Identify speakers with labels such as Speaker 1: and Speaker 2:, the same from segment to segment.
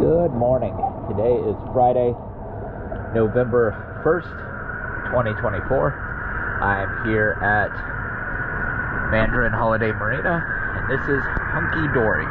Speaker 1: Good morning. Today is Friday, November 1st, 2024. I'm here at Mandarin Holiday Marina, and this is Hunky Dory.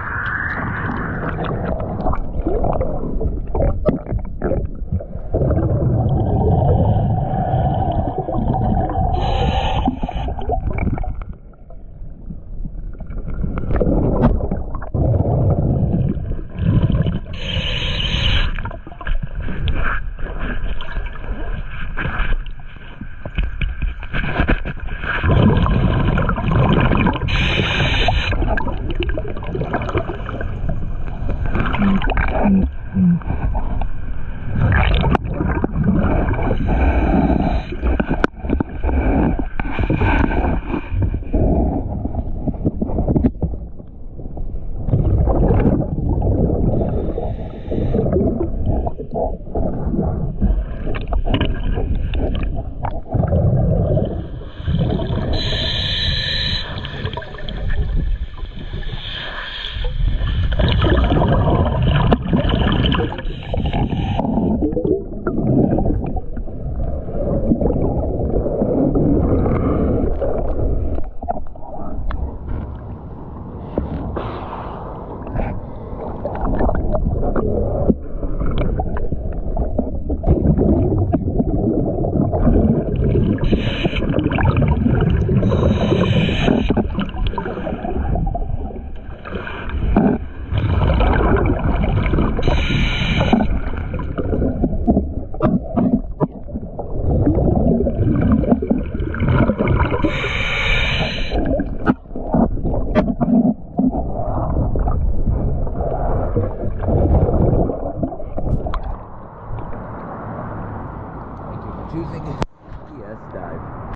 Speaker 1: Choosing PS dive.